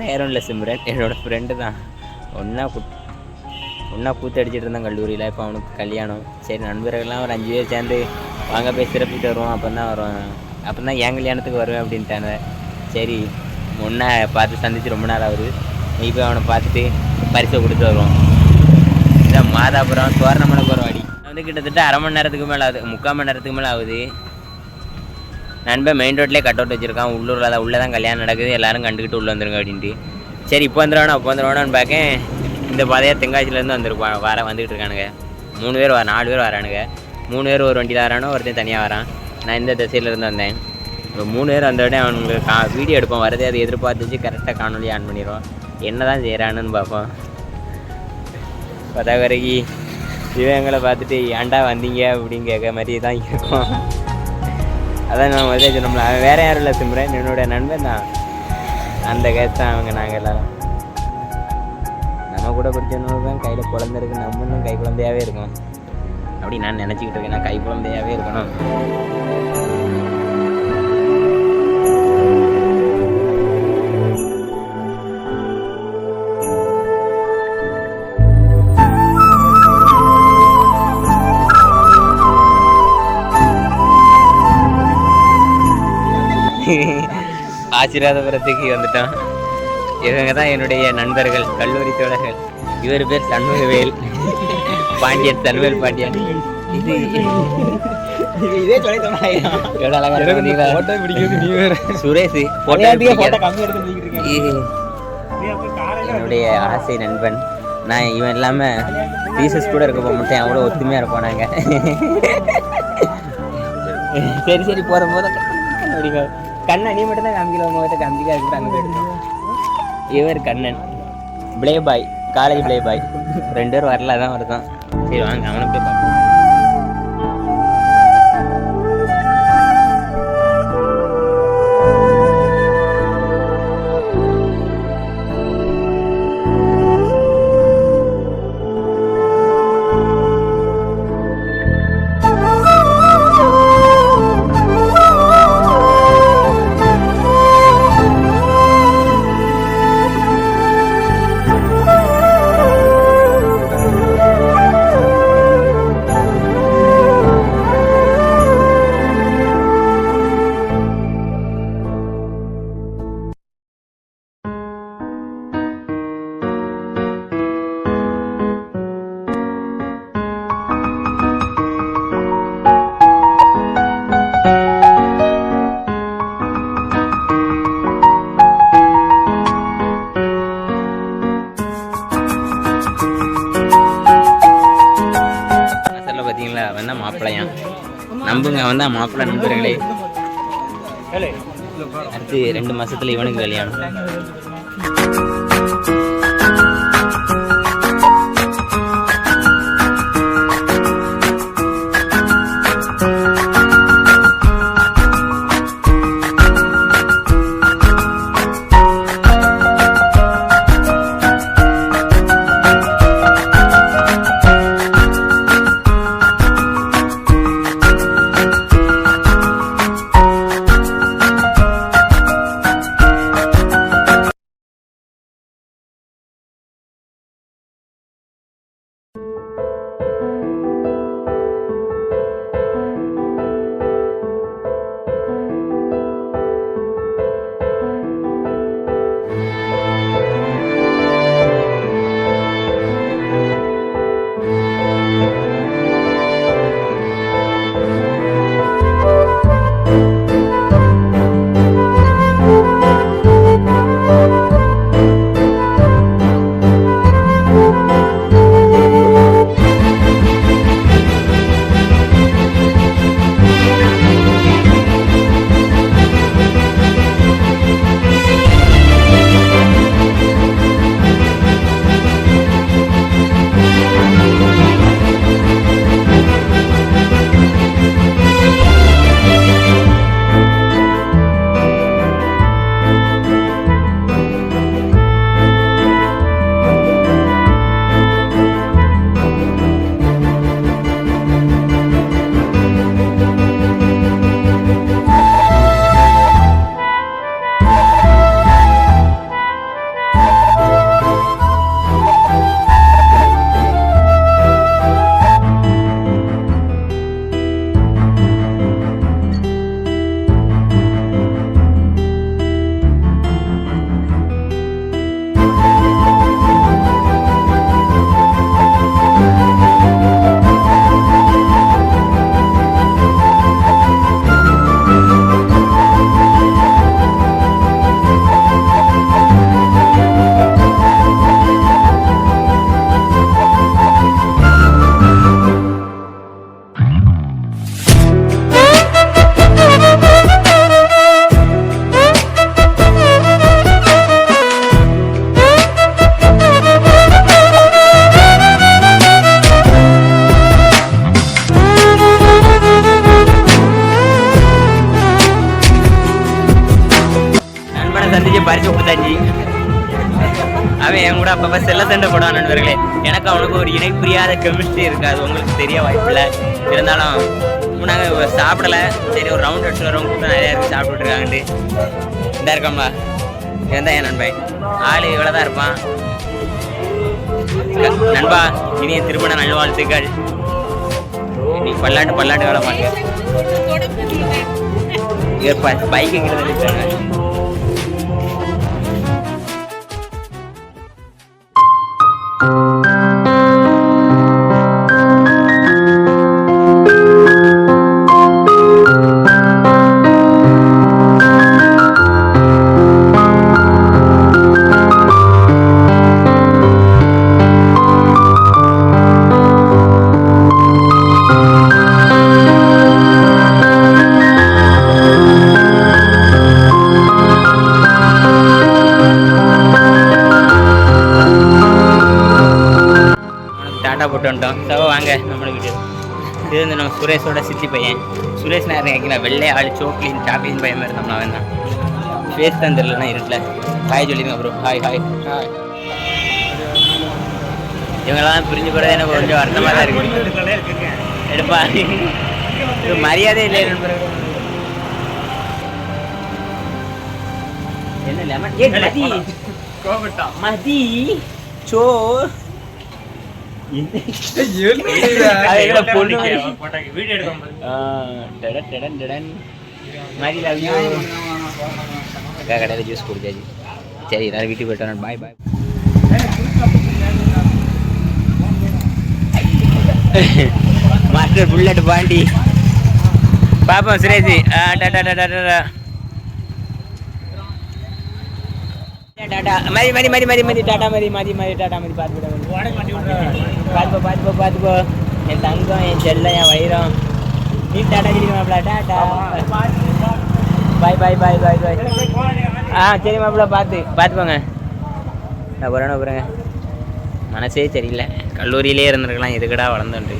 யாரும் இல்லை சிம்ரன், என்னோடய ஃப்ரெண்டு தான். ஒன்றா கூத்து அடிச்சிட்டு இருந்தான் கல்லூரியில். இப்போ அவனுக்கு கல்யாணம். சரி, நண்பர்கள்லாம் ஒரு 5 பேர் சேர்ந்து வாங்க போய் சிறப்பிட்டு வருவோம், அப்போ தான் வருவான், அப்போ தான் என் கல்யாணத்துக்கு வருவேன் அப்படின்ட்டானு. சரி, ஒன்றா பார்த்து சந்தித்து ரொம்ப நாள் ஆகுது. நீ போய் அவனை பார்த்துட்டு பரிசை கொடுத்து வருவோம். இதான் மாதாபுரம் தோரணமலை போகிற வாடி வந்து கிட்டத்தட்ட அரை மணி நேரத்துக்கு மேலே ஆகுது, 3/4 மணி நேரத்துக்கு மேலே ஆகுது. நண்பன் மெயின் ரோட்லேயே கட் அவுட் வச்சுருக்கான். உள்ளே தான் கல்யாணம் நடக்குது, எல்லோரும் கண்டுக்கிட்டு உள்ளே வந்துருங்க அப்படின்ட்டு. சரி, இப்போ வந்துடுவானான்னு பார்க்கேன். இந்த பாதையாக தென்காசியிலேருந்து வந்துக்கிட்டு இருக்கானுங்க. 3 பேர் 4 பேர் வரானுங்க. 3 பேர் ஒரு வண்டியில் வரானோ, ஒருத்தன் தனியாக வரான். நான் இந்த திசையிலேருந்து வந்தேன். இப்போ 3 பேர் வந்த உடனே அவனுங்களுக்கு வீடியோ எடுப்போம். வரதே அதை எதிர்பார்த்துச்சு கரெக்டாக காணொலி ஆன் பண்ணிடுவோம். என்ன தான் செய்கிறானுன்னு பார்ப்போம். பதாவரைக்கு இவங்களை பார்த்துட்டு ஏன்டா வந்தீங்க அப்படின்னு கேட்க மாதிரி தான் இருக்கும். அதான் நம்ம முதல்ல சொன்னோம்ல, அவன் வேறு யாரும் இல்லை சிம்ரன், என்னோடய நண்பன் தான். அந்த கேஸ் தான் அவங்க. நாங்கள் எல்லோரும் நம்ம கூட படித்தவங்க தான் கையில் குழந்தை இருக்குது, நம்மளும் கை குழந்தையாகவே இருக்கணும் அப்படி நான் நினச்சிக்கிட்டு இருக்கேன். நான் கை குழந்தையாகவே இருக்கணும். ஆசீர்வாதபுரத்துக்கு வந்துட்டோம். இவங்க தான் என்னுடைய நண்பர்கள், கல்லூரி தோழர்கள். இவர் பேர் சண்முகவேல் பாண்டியன், சண்முகவேல் பாண்டியன். இது இதே சுரேஷ் என்னுடைய ஆசை நண்பன். நான் இவன் இல்லாமல் ரீசஸ் கூட இருக்க போக மாட்டேன், அவ்வளோ ஒத்துமையாக இருப்போம் நாங்கள். சரி போகிற போது அப்படிங்க கண்ணன் நீ மட்டும் தான் காமிக்கல, உங்கள்கிட்ட காமிக்கா இருக்கு அங்கே போயிடுவோம். இவர் Kannan play boy, college play boy. 2 பேர் வரல தான் வருதான். சரி வாங்க அவனை போய் பார்ப்போம். அவன் தான் மாப்பிள்ளையான், நம்புங்க, அவன் தான் மாப்பிள்ளை நண்பர்களே. அடுத்து 2 மாசத்துல இவனுக்கு கல்யாணம். அவன் பறிச்சு கொடுத்தாச்சு. அவன் என் கூட அப்பப்போ செல்ல சண்டை போடுவான் நண்பர்களே. எனக்கு அவனுக்கு ஒரு இணை புரியாத கெமிஸ்ட்ரி இருக்காது, உங்களுக்கு தெரிய வாய்ப்பில்லை. இருந்தாலும் நாங்கள் சாப்பிடலை. சரி ஒரு ரவுண்ட் அடிச்சு வரவங்க கூட்டம் நிறையா இருக்குது சாப்பிட்டுட்டு இருக்காங்கட்டு. இந்த இருக்கோம்மா இவன் தான் என் நண்பன். ஆள் இவ்வளோ தான் இருப்பான். நண்பா இனிய திருமண நல்வாழ்த்துக்கள். நீ பல்லாட்டு வேலை பாருங்க. பைக்கு கிட்ட போட்டு வந்துட்டோம். சவ வாங்க நம்மளோட வீடியோ. இது வந்து நம்ம சுரேஷோட சித்தி பையன். சுரேஷ் நேரம் கேட்கல, வெள்ளை ஆள் சோக்லின் சாக்லின் பையன் மாதிரி இருந்தோம்னா அவன் தான். ஃபேஸ் தான் தெரியலன்னா இருட்டில். ஹாய் சொல்லிடுங்க ப்ரோ. Hi hi hi. இவங்கெல்லாம் பிரிஞ்சு போகிறது எனக்கு கொஞ்சம் வருத்தமாக தான் இருக்குது. எடுப்பா மரியாதை இல்லை நண்பர்கள். என்ன லெமன் மதி சோ கடையில் ஜூஸ் குடிச்சாச்சு. சரி எல்லாரும் வீட்டுக்கு போயிட்டோம். பாய் பாய். மாஸ்டர் புல்லட் பாண்டி பாப்போம் சுரேஷ். டாடா டாடா மதி மதி மதி மதி மதி டாடா மதி மதி மதி டாடா மதி. பார்த்துப்போ என் தங்கம், என் செல்லம், என் வைரம். நீ டாடா சொல்லி மாப்பிள. டாடா பாய் பாய் பாய் பாய் பாய். சரி மாப்பிள பார்த்துப்போங்க. நான் போகிறேங்க. மனசே சரியில்லை. கல்லூரியிலே இருந்திருக்கலாம், எதுக்கடா வளர்ந்துட்டு.